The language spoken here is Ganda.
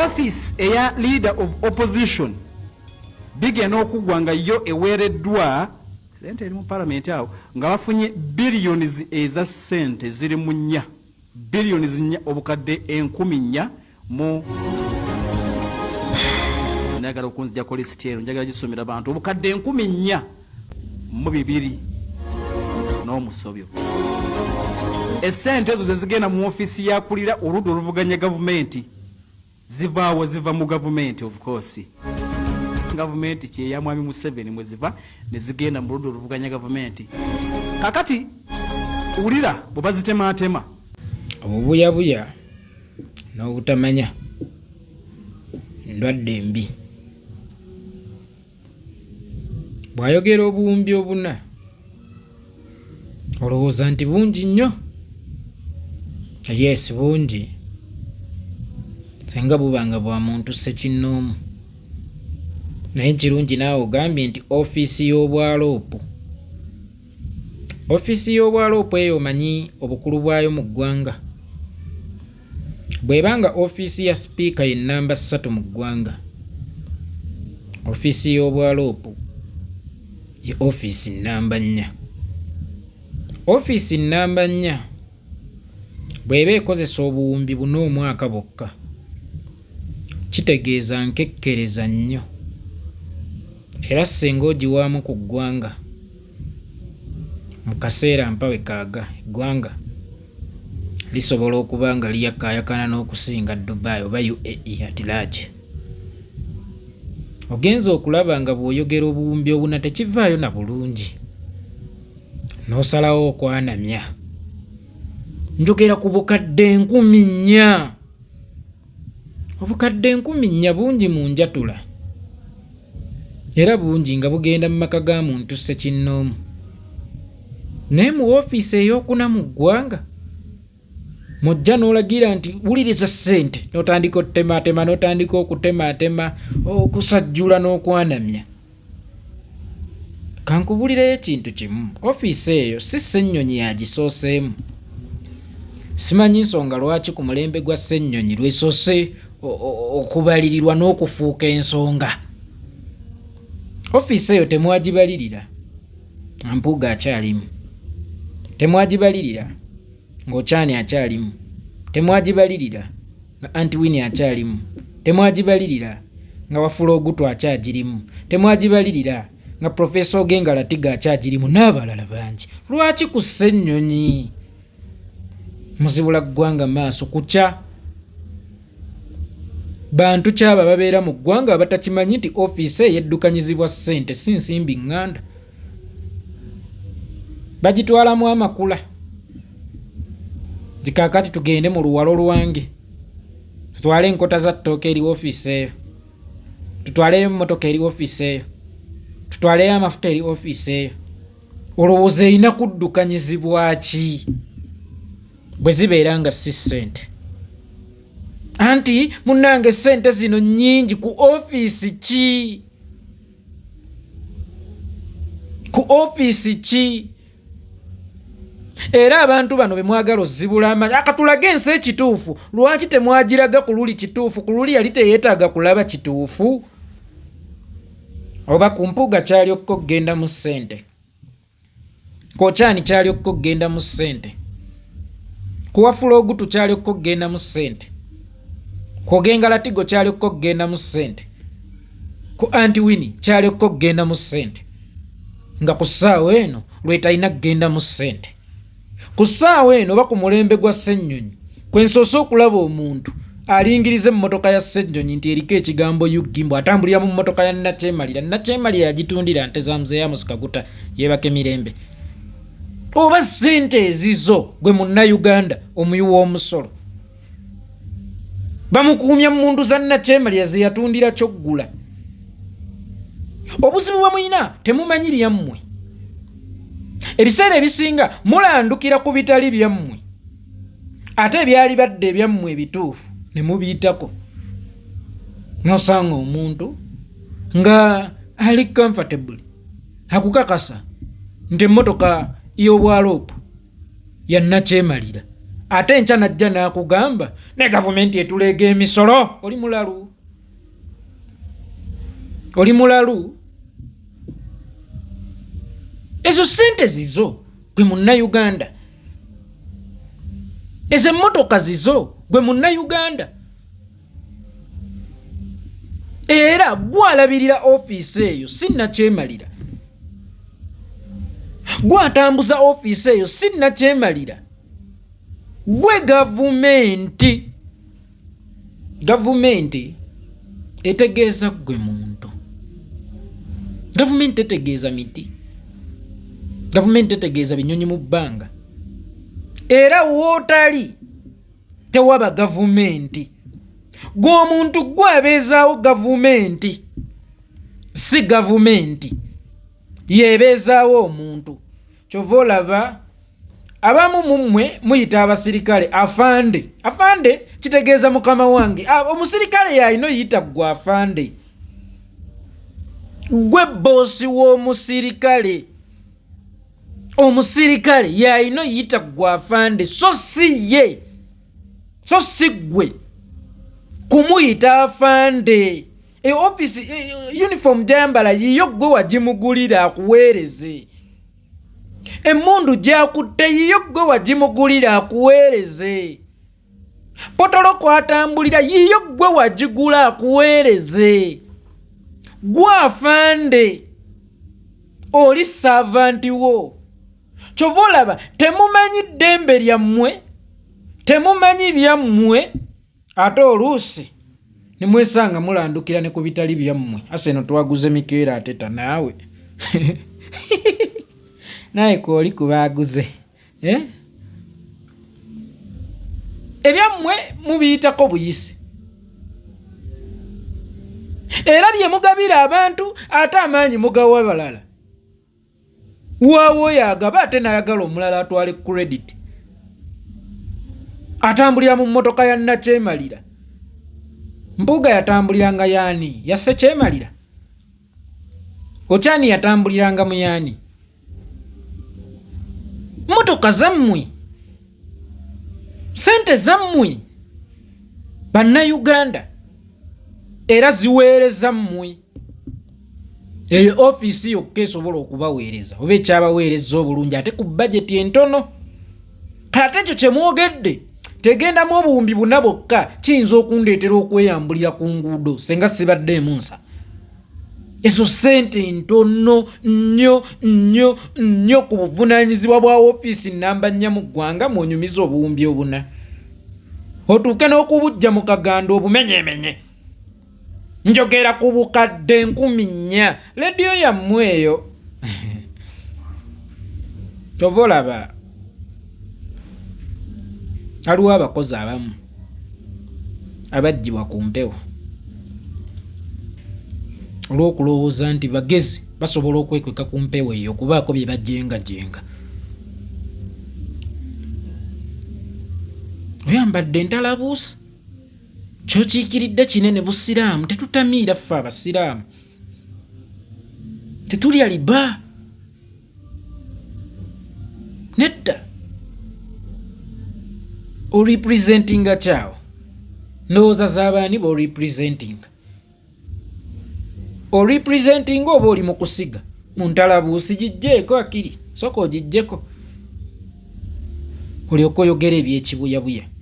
office eya leader of opposition bigenda okugwa nga yo eweereddwa ssente eri mu parliament awo nga bafunye billions eza ssente ziri mu 4 billions 4 obukadde 10,000 mu nagala okunzija ko list ero njagala gisomera abantu obukadde 10,000 mu 2 n'omusobyo. Essente ezo zezigenda mu office yakulira oludda oluvuganya gavumenti zivaawo ziva mu gavumenti of course gavumenti kyeya mwami Museveni mwe ziva ne zigenda mu ludda oluvuganya gavumenti. Kakati ulira bwe bazitematema obubuyabuya n'obutamanya ndwadde mbi bw'ayogera obuwumbi obuna olowooza nti bungi nnyo. Yes, bungi senga bubanga bwa muntu ssekinnoomu naye kirungi naawe ogambye nti ofiisi y'obwaloopu eyo omanyi obukulu bwayo mu ggwanga. Bw'ebanga ofiisi ya sipiika ye nnamba 3 mu ggwanga, ofiisi y'obwaloopu ye ofiisi nnamba 4. Ofiisi nnamba 4 bw'eba ekozesa obuwumbi 4 omwaka bwokka kitegeeza nkekkereza nnyo, era singa ogiwaamu ku ggwanga mu kaseera mpawe kaaga eggwanga lisobola okuba nga liyakaayakana n'okusinga Dubai oba UAE at large. Ogenza okulaba nga bw'oyogera obuwumbi obuna tekivaayo na bulungi n'osalawo okwanamya. Njogera ku bukadde 10,000. Obukadde 10,000 bungi mu njatula era bungi nga bugenda mu maka ga muntu ssekinnoomu, naye mu ofiisi ey'okuna mu ggwanga mujja n'olagira nti wuliriza ssente n'otandika okutematema n'otandika okutematema okusajjula n'okwanamya. Kankubulireyo ekintu kimu, ofiisi eyo si Ssenyonyi yagisooseemu. Simanyi nsonga lwaki ku mulembe gwa Ssenyonyi lwesoose okubalirirwa n'okufuuka ensonga. Ofiisi eyo temwagibalirira Mpuuga akyalimu, temwagibalirira ng'Okyani akyalimu, temwagibalirira nga Anti Winnie akyalimu, temwagibalirira nga Wafula Ogutu akyagirimu, temwagibalirira nga Professor Ogenga Latiga akyagirimu n'abalala bangi. Lwaki ku Ssenyonyi? Muzibula ggwanga maaso kukya. Bantu kyaba babeera mu ggwanga abatakimanyi nti ofiisi eyeddukanyizibwa ssente si nsimbi nganda. Bagitwalamu amakula. Zikaakati tugende mu luwalo lwange tutwale enkota za ttooke eri ofiisi eyo, tutwaleyo emmotoka eri ofiisi eyo, tutwaleyo amafuta eri ofiisi eyo. Olowooza erina kuddukanyizibwa ki bwe zibeera nga si ssente? Anti munnange ssente zino nnyingi ku ofiisi ki? Ku ofiisi ki? Era abantu bano be mwagala ozzibula amanyi akatulage ensi ekituufu. Lwaki temwagiraga ku luli kituufu? Ku luli yali teyeetaaga kulaba kituufu. Oba ku Mpuuga kyali okugenda mu ssente, ku Okyani kyali okugenda mu ssente, ku Wafula Ogutu kyali okugenda mu ssente, ku Ogenga Latigo kyali okugenda mu ssente, ku Anti Winnie kyali okugenda mu ssente, nga ku ssaawa eno lwetalina kugenda mu ssente. Ku ssaawa eno oba ku mulembe gwa Ssenyonyi kwensoose okulaba omuntu alingiriza emmotoka ya Ssenyonyi nti eriko ekigambo Ugimbo atambulira mu mmotoka ya Nnakyemalira. Nnakyemalira yagitundira nte za Mzee Amos Kaguta yeebake mirembe. Oba ssente ezizo gwe Munnayuganda omuyi w'omusolo bamukuumya mu mmundu za Nnakyemalira ze yatundira kyoggula. Obuzibu bwe muyina temumanyi byammwe. Ebiseera ebisinga mulandukira ku bitali byammwe ate ebyali badde ebyammwe ebituufu ne mubiyitako. Nosanga omuntu nga ali comfortable akukakasa nti emmotoka y'obwaloopu ya Nnakyemalira ate enkya najja n'akugamba ne gavumenti etuleega emisolo. Oli mulalu. Ezo ssente zizo gwe munnayuganda. Ezo emmotoka zizo gwe munnayuganda. Era gwalabirira ofiisi eyo sinnakyemalira. Gwatambuza ofiisi eyo sinnakyemalira. Gwe gavumenti etegeeza gwe muntu. Gavumenti etegeeza miti. Gavumenti etegeeza binyonyi mu bbanga. Era wootali tewaba gavumenti. Gw'omuntu gwabeezaawo gavumenti, si gavumenti yebeezaawo omuntu. Kyova olaba abamu mummwe muyita abasirikale afande. Afande kitegeeza mukama wange. Omusirikale yalina oyita gwe afande. Gwe boosi w'omusirikale. Omusirikale yalina oyita gwe afande, so si ye, so si gwe kumuyita afande. Office uniform gyambala yiyo gwe wagimugulira akuweereze. Emmundu gyakutte yiyo gwe wagimugulira akuweereze. Potolo kwatambulira yiyo gwe wagigula akuweereze. Gwe afande oli servanti wo. Kyova olaba temumanyi ddembe lyammwe, temumanyi byammwe, ate oluusi nimwesanga mulandukira ne ku bitali byammwe. Ase eno twaguze mikeera ateta naawe. Naye kooli kubaaguze. Ebyammwe mubiyitako buyisi. Era bye mugabira abantu ate amaanyi mugawa balala. Waawo yagaba ate nayagala omulala atwale credit. Atambulira mu mmotoka ya nnakyemalira. Mpuuga yatambuliranga yaani? Ya Ssekyemalira. Okyani yatambuliranga mu yaani? Mmotoka zammwe, ssente zammwe bannayuganda, era ziweereza mmwe. Eyo ofiisi yokka esobola okubaweereza oba ekyabaweereza obulungi ate ku bajeti entono. Kate ekyo kyemwogedde tegendamu obuwumbi buna bokka kiyinza okundeetera okweyambulira ku nguudo senga sibaddeemu nsa. Ezo ssente ntono nnyo ku buvunaanyizibwa bwa ofiisi nnamba 4 mu ggwanga mwonyumiza obuwumbi obuna. Otuuke n'okubujja mu kaganda obumenyemenye. Njogera ku bukadde 4,000. Lediyo yammwe eyo. Kyova olaba aliwo abakozi abamu abaggyibwa ku mpewo olw'okulowooza nti bagezi basobola okwekweka ku mpewo eyo okubaako bye bajengajenga. Oyambadde entalabuusa, kyokiikiridde kinene busiraamu. Tetutamiira ffe abasiraamu, tetulya liba nedda. Orepresentinga kyawo ndowooza z'abaani b'orepresentinga. Orepresentinga oba oli mu kusiga mu ntalabuusi gijjeeko akiri, sooka ogijjeko olyoke oyogera ebyekibuyabuya.